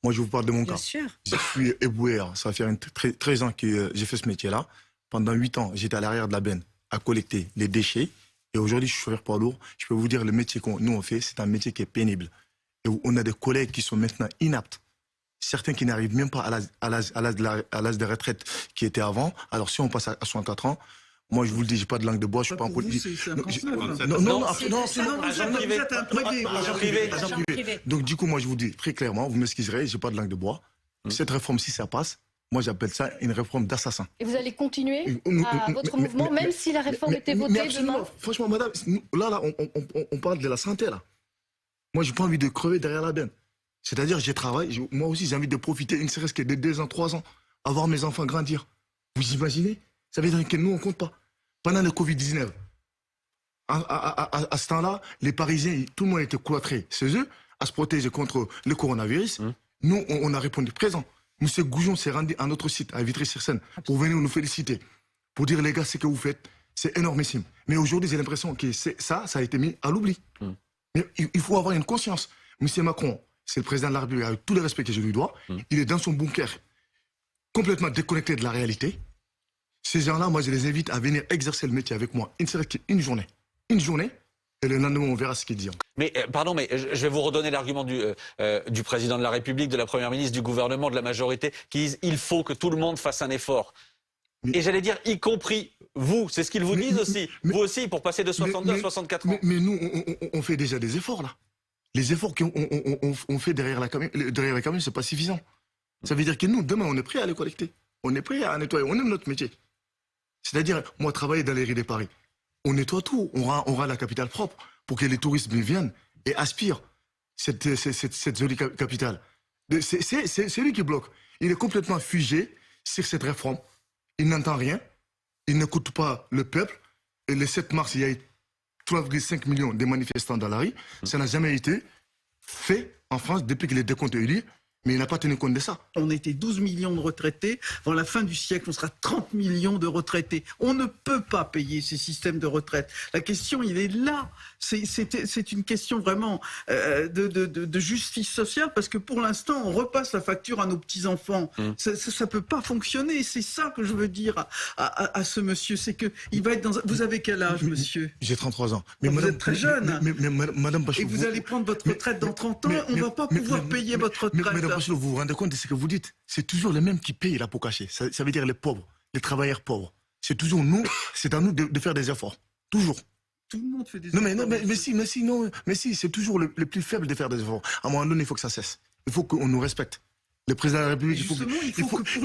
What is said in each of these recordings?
Moi, je vous parle de mon Bien cas. sûr. Je suis éboueur. Ça fait 13 ans que j'ai fait ce métier-là. Pendant 8 ans, j'étais à l'arrière de la benne à collecter les déchets. Et aujourd'hui, je suis chauffeur poids lourd. Je peux vous dire, le métier qu'on nous on fait, c'est un métier qui est pénible. Et on a des collègues qui sont maintenant inaptes. Certains qui n'arrivent même pas à l'âge de retraite qui était avant. Alors, si on passe à 64 ans, moi, je vous le dis, j'ai pas de langue de bois, je suis pas en politique. Non, agent privé. Donc, du coup, moi, je vous dis très clairement, vous m'excuserez, j'ai pas de langue de bois. Cette réforme, si ça passe, moi, j'appelle ça une réforme d'assassin. Et vous allez continuer à votre mouvement, même si la réforme était votée demain? Franchement, madame, là, on parle de la santé, là. Moi, j'ai pas envie de crever derrière la benne. C'est-à-dire, j'ai travaillé, moi aussi, j'ai envie de profiter, une serait-ce que de 2 ans, 3 ans, à voir mes enfants grandir. Vous imaginez? Ça veut dire que nous, on compte pas. Pendant le Covid-19, à ce temps-là, les Parisiens, tout le monde était cloîtré chez eux, à se protéger contre le coronavirus. Nous, on a répondu présent. Monsieur Goujon s'est rendu à notre site, à Vitry-sur-Seine, pour venir nous féliciter, pour dire, les gars, ce que vous faites, c'est énormissime. Mais aujourd'hui, j'ai l'impression que ça a été mis à l'oubli. Mais il faut avoir une conscience. Monsieur Macron, c'est le président de la République, avec tout le respect que je lui dois, il est dans son bunker, complètement déconnecté de la réalité. Ces gens-là, moi, je les invite à venir exercer le métier avec moi, une journée. Une journée, et le lendemain, on verra ce qu'ils disent. Mais, pardon, mais je vais vous redonner l'argument du président de la République, de la première ministre, du gouvernement, de la majorité, qui disent il faut que tout le monde fasse un effort. Et j'allais dire, y compris vous, c'est ce qu'ils vous disent aussi. Vous aussi, pour passer de 62 à 64 ans. Mais nous, on fait déjà des efforts, là. Les efforts qu'on fait derrière la camion, c'est pas suffisant. Ça veut dire que nous, demain, on est prêt à les collecter. On est prêt à nettoyer. On aime notre métier. C'est-à-dire, moi, travailler dans les rues de Paris, on nettoie tout. On rend la capitale propre pour que les touristes viennent et aspirent cette jolie capitale. C'est lui qui bloque. Il est complètement figé sur cette réforme. Il n'entend rien. Il n'écoute pas le peuple. Et le 7 mars, il y a eu 3,5 millions de manifestants dans la rue. Ça n'a jamais été fait en France depuis que les décomptes ont eu lieu. Mais il n'a pas tenu compte de ça. On était 12 millions de retraités. Avant la fin du siècle, on sera 30 millions de retraités. On ne peut pas payer ces systèmes de retraite. La question, il est là. C'est une question vraiment de justice sociale, parce que pour l'instant, on repasse la facture à nos petits-enfants. Ça ne peut pas fonctionner. C'est ça que je veux dire à ce monsieur. C'est que il va être dans... Vous avez quel âge, monsieur? J'ai 33 ans. Mais vous êtes très jeune. Mais madame Bachelot, et vous allez prendre votre retraite dans 30 ans. On ne va pas pouvoir payer votre retraite. Madame Bachelot, vous vous rendez compte de ce que vous dites? C'est toujours les mêmes qui payent là pour cacher. Ça veut dire les pauvres, les travailleurs pauvres. C'est toujours nous, c'est à nous de faire des efforts. Toujours. Tout le monde fait des efforts. Mais si, c'est toujours le plus faible de faire des efforts. À un moment donné, il faut que ça cesse. Il faut qu'on nous respecte. Le président de la République, il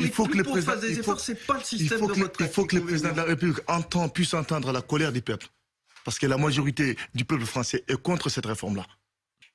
faut que le président fasse des efforts, c'est pas le système de retraite. Il faut que le président de la République puisse entendre la colère du peuple. Parce que la majorité du peuple français est contre cette réforme-là.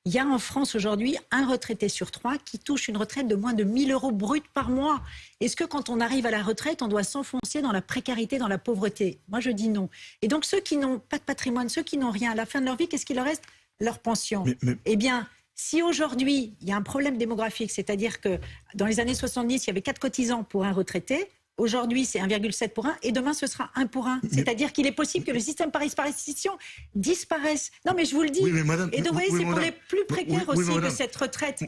Il y a en France aujourd'hui un retraité sur 3 qui touche une retraite de moins de 1 000 € brut par mois. Est-ce que quand on arrive à la retraite, on doit s'enfoncer dans la précarité, dans la pauvreté? Moi, je dis non. Et donc, ceux qui n'ont pas de patrimoine, ceux qui n'ont rien, à la fin de leur vie, qu'est-ce qu'il leur reste? Leur pension. Eh bien, si aujourd'hui, il y a un problème démographique, c'est-à-dire que dans les années 70, il y avait 4 cotisants pour un retraité. Aujourd'hui, c'est 1,7 pour 1 et demain, ce sera 1 pour 1. C'est-à-dire qu'il est possible que le système par répartition disparaisse. Non, mais je vous le dis. Et donc, vous voyez, c'est pour les plus précaires aussi que cette retraite.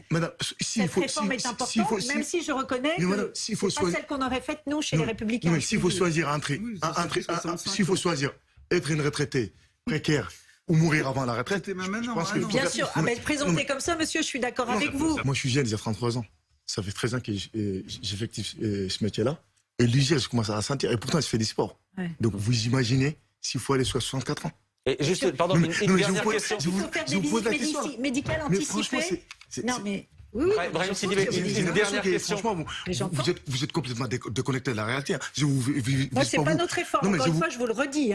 Cette réforme est importante, même si je reconnais que c'est pas celle qu'on aurait faite, nous, chez les Républicains. Mais s'il faut choisir s'il faut choisir être une retraitée précaire ou mourir avant la retraite, bien sûr. Présenté comme ça, monsieur, je suis d'accord avec vous. Moi, je suis jeune, j'ai 33 ans. Ça fait 13 ans que j'effectue ce métier-là. Et l'hygiène, je commence à la sentir. Et pourtant, je fais du sport. Ouais. Donc, vous imaginez s'il faut aller sur 64 ans. Et juste, pardon, une dernière question. Il faut faire des visites médicales anticipées. Non, mais... Oui, Brahim Sidibé, une dernière question. Franchement, vous êtes complètement déconnecté de la réalité. Moi, c'est pas notre réforme. Encore une fois, je vous le redis.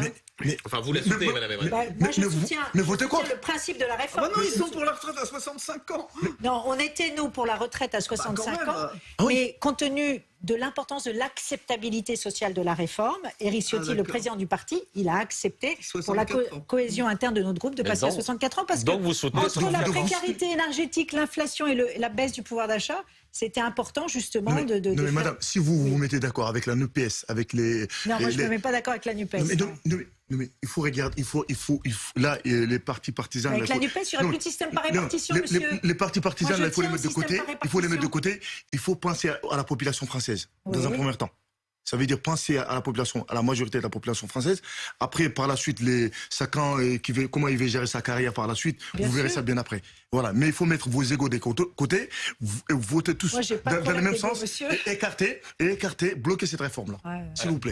Enfin, vous la soutenez, madame Emmanuel. Moi, je soutiens le principe de la réforme. Non, ils sont pour la retraite à 65 ans. Non, on était, nous, pour la retraite à 65 ans. Mais compte tenu de l'importance de l'acceptabilité sociale de la réforme, Éric Ciotti, le président du parti, il a accepté pour la cohésion interne de notre groupe de passer à 64 ans, parce que entre la précarité énergétique, l'inflation et la baisse du pouvoir d'achat, c'était important justement de non, mais madame, si vous vous mettez d'accord avec la NUPES, avec les... Non, moi je ne me mets pas d'accord avec la NUPES. Mais il faut regarder, là, les partis partisans... Avec là, la NUPES, il n'y aura plus de système par répartition, monsieur. Les partis partisans, là, il faut les mettre de côté. Il faut les mettre de répartition. côté. Il faut penser à la population française, dans un Oui. premier temps. Ça veut dire penser à la population, à la majorité de la population française. Après, par la suite, comment il va gérer sa carrière par la suite, Bien vous verrez sûr. ça bien après. Voilà. Mais il faut mettre vos égos de côté, voter tous Moi, j'ai pas de dans le problème même d'ego, sens, monsieur. et écarter, bloquer cette réforme-là, Ouais. s'il vous plaît.